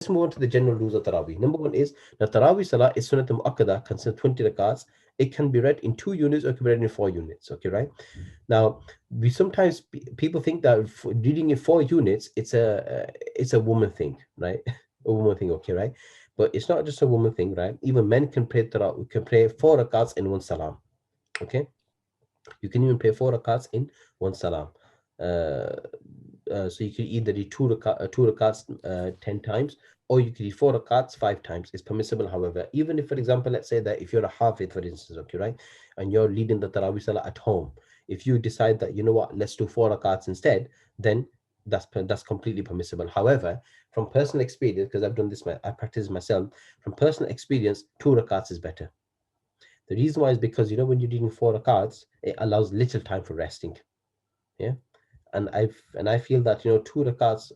let's move on to the general rules of Taraweeh. Number one is the Taraweeh Salah is Sunnat Mu'akkada, consists 20 rakats. It can be read in 2 units or it can be read in 4 units. Okay, right? Now, we sometimes people think that reading in 4 units, it's a woman thing, right? A woman thing, okay, right? But it's not just a woman thing, right? Even men can pray can pray 4 rakats in one salam. Okay, you can even pray 4 rakats in one salam. Uh, so you could either do two rakats 10 times, or you could do 4 rakats 5 times. It's permissible, however. Even if, for example, let's say that if you're a hafid, for instance, okay, right, and you're leading the Taraweeh Salah at home, if you decide that, you know what, let's do 4 rakats instead, then that's completely permissible. However, from personal experience, because I've done this, I practice myself, from personal experience, 2 rakats is better. The reason why is because, when you're doing 4 rakats, it allows little time for resting. Yeah. And I feel that, 2 rakats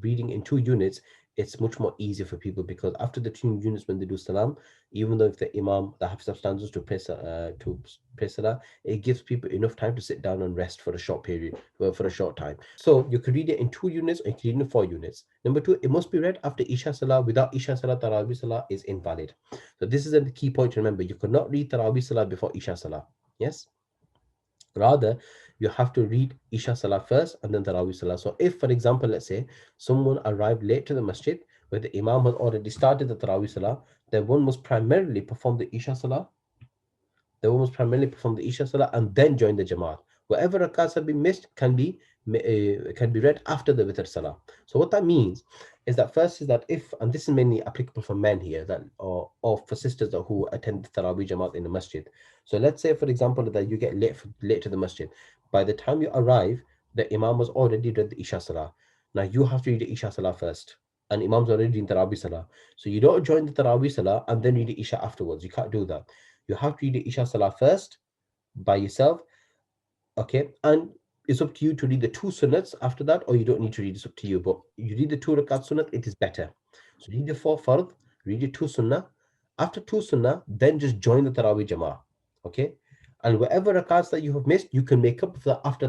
reading in 2 units, it's much more easier for people, because after the 2 units, when they do salam, even though if the imam, the hafiz stands us to pray salah, it gives people enough time to sit down and rest for a short period, for a short time. So you could read it in 2 units, or you could read it in 4 units. Number 2, it must be read after Isha Salah. Without Isha Salah, Taraweeh Salah is invalid. So this is a key point to remember. You could not read Taraweeh Salah before Isha Salah. Yes. Rather, you have to read Isha Salah first and then Taraweeh Salah. So if, for example, let's say someone arrived late to the masjid where the Imam had already started the Taraweeh Salah, then one must primarily perform the Isha Salah. And then join the Jamaat. Whatever rakats have been missed can be read after the Witr Salah. So what that means is that, first is that if, and this is mainly applicable for men here, that or for sisters who attend the Taraweeh Jamaat in the masjid. So let's say, for example, that you get late to the masjid. By the time you arrive, the Imam has already read the Isha Salah. Now you have to read the Isha Salah first, and Imam's already doing Taraweeh Salah. So you don't join the Taraweeh Salah and then read the Isha afterwards. You can't do that. You have to read the Isha Salah first by yourself, okay? And it's up to you to read the 2 sunnats after that, or you don't need to read. It's up to you. But you read the 2 rakat sunnat, it is better. So read the 4 fard, read the 2 sunnah. After 2 sunnah, then just join the Taraweeh Jama'ah, okay? And whatever rakats that you have missed, you can make up for that after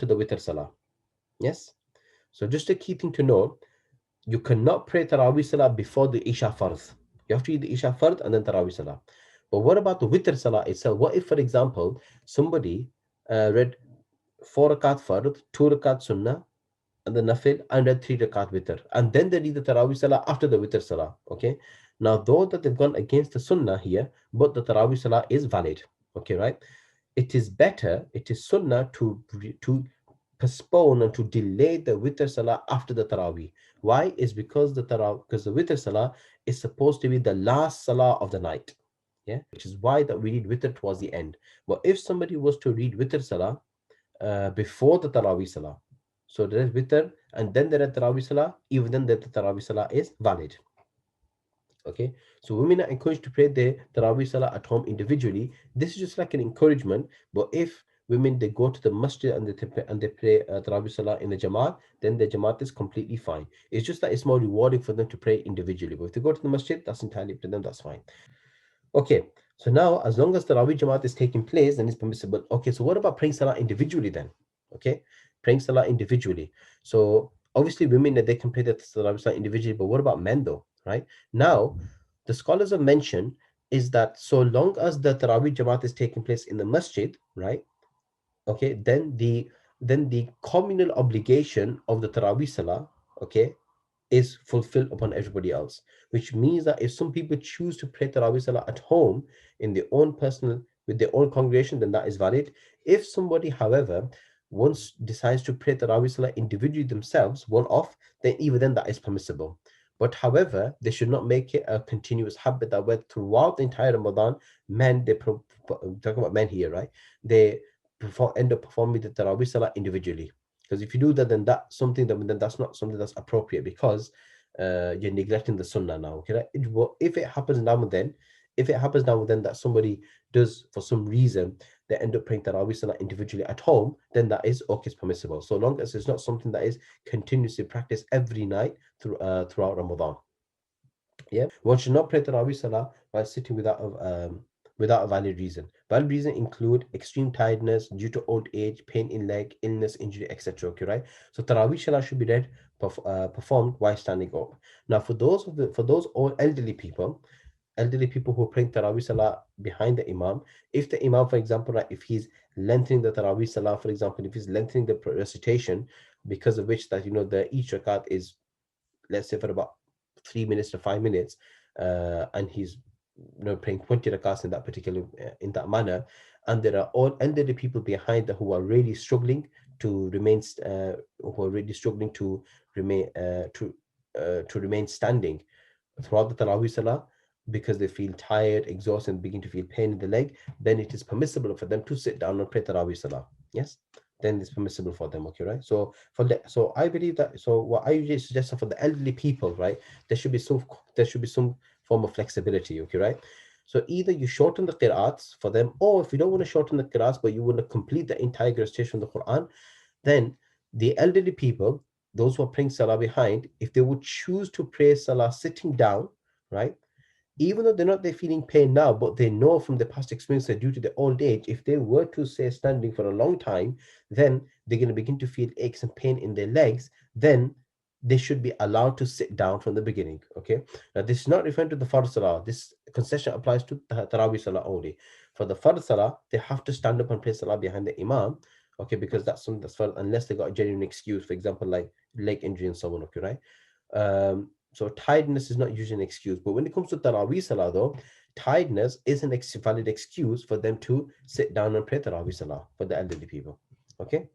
the Witr Salah. Yes? So just a key thing to know, you cannot pray Taraweeh Salah before the Isha Fard. You have to read the Isha Fard and then Taraweeh Salah. But what about the Witr Salah itself? What if, for example, somebody read 4 rakat Fard, 2 rakat Sunnah, and the Nafil, and read 3 rakat Witr, and then they read the Taraweeh Salah after the Witr Salah? Okay. Now, though that they've gone against the Sunnah here, but the Taraweeh Salah is valid. Okay, right? It is better, it is Sunnah to postpone and to delay the Witr Salah after the Taraweeh. Why? Is because the Witr Salah is supposed to be the last Salah of the night. Yeah, which is why that we read Witr towards the end. But if somebody was to read Witr Salah before the Taraweeh Salah, so there is Witr and then there is Taraweeh Salah, even then the Taraweeh Salah is valid. Okay, so women are encouraged to pray the Taraweeh Salah at home individually. This is just like an encouragement. But if women, they go to the masjid and they pray Taraweeh Salah in the Jamaat, then the Jamaat is completely fine. It's just that it's more rewarding for them to pray individually. But if they go to the masjid, that's entirely up to them, that's fine. Okay, so now as long as the Taraweeh Jamaat is taking place, then it's permissible. Okay, so what about praying Salah individually then? Okay, praying Salah individually. So obviously women, they can pray the Taraweeh Salah individually, but what about men though, right? Now, the scholars have mentioned is that so long as the Taraweeh Jamaat is taking place in the masjid, right? Okay, then the communal obligation of the Taraweeh Salah, okay, is fulfilled upon everybody else, which means that if some people choose to pray Taraweeh Salah at home in their own with their own congregation, then that is valid. If somebody, however, once decides to pray Taraweeh Salah individually themselves, one off, then even then that is permissible. But however, they should not make it a continuous habit that where throughout the entire Ramadan, men, talking about men here, right? They end up performing the Taraweeh Salah individually. Because if you do that, then that's something then that's not something that's appropriate, because you're neglecting the sunnah now. Okay, right? If it happens now and then, that somebody does for some reason they end up praying Taraweeh Salah individually at home, then that is okay, it's permissible, so long as it's not something that is continuously practiced every night throughout Ramadan. Yeah, one should not pray Taraweeh Salah while sitting without without a valid reason. Valid reason include extreme tiredness due to old age, pain in leg, illness, injury, etc. Okay, right? So Taraweeh Salah should be read performed while standing up. Now, for those old elderly people who are praying Taraweeh Salah behind the Imam, if the Imam, for example, right, if he's lengthening the Taraweeh Salah, for example, if he's lengthening the recitation, because of which that the each rakat is, let's say, for about 3 minutes to 5 minutes, and he's praying 20 rakats in that particular in that manner, and there are all elderly people behind who are really struggling to remain remain to remain standing throughout the Taraweeh Salah, because they feel tired, exhausted, and begin to feel pain in the leg, then it is permissible for them to sit down and pray Taraweeh Salah. Yes, then it's permissible for them. Okay, right? So I believe that. So what I usually suggest for the elderly people, right, there should be some form of flexibility. Okay, right? So either you shorten the qira'ats for them, or if you don't want to shorten the qira'ats, but you want to complete the entire recitation of the Quran, then the elderly people, those who are praying salah behind, if they would choose to pray salah sitting down, right, even though they're feeling pain now, but they know from the past experience that due to the old age, if they were to stay standing for a long time, then they're going to begin to feel aches and pain in their legs. Then they should be allowed to sit down from the beginning. Okay. Now this is not referring to the Fard Salah. This concession applies to the Taraweeh Salah only. For the Fard Salah, they have to stand up and pray Salah behind the Imam. Okay, because that's for, unless they got a genuine excuse, for example, like leg injury and so on. Okay, right? So tiredness is not usually an excuse. But when it comes to Taraweeh Salah, though, tiredness is an valid excuse for them to sit down and pray Taraweeh Salah for the elderly people. Okay.